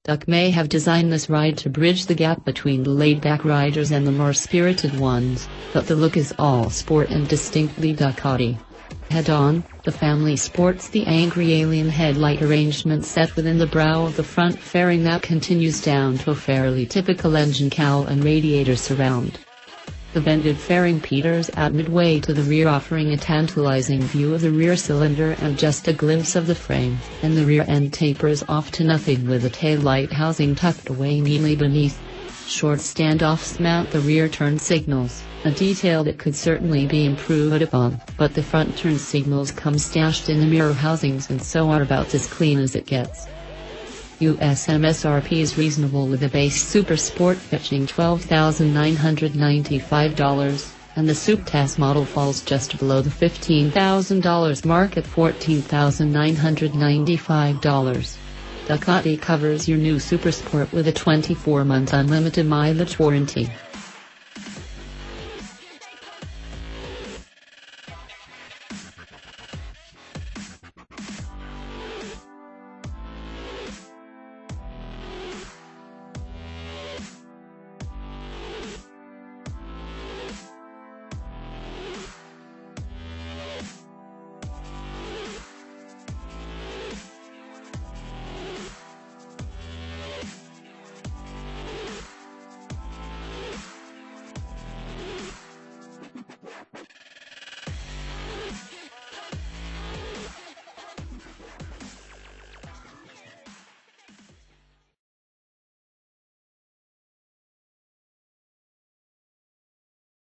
Duc may have designed this ride to bridge the gap between the laid-back riders and the more spirited ones, but the look is all sport and distinctly Ducati. Head-on, the family sports the angry alien headlight arrangement set within the brow of the front fairing that continues down to a fairly typical engine cowl and radiator surround. The vented fairing peters at midway to the rear, offering a tantalizing view of the rear cylinder and just a glimpse of the frame, and the rear end tapers off to nothing with a taillight housing tucked away neatly beneath. Short standoffs mount the rear turn signals, a detail that could certainly be improved upon, but the front turn signals come stashed in the mirror housings and so are about as clean as it gets. US MSRP is reasonable, with the base SuperSport fetching $12,995, and the SuperSport model falls just below the $15,000 mark at $14,995. Ducati covers your new SuperSport with a 24-month unlimited mileage warranty.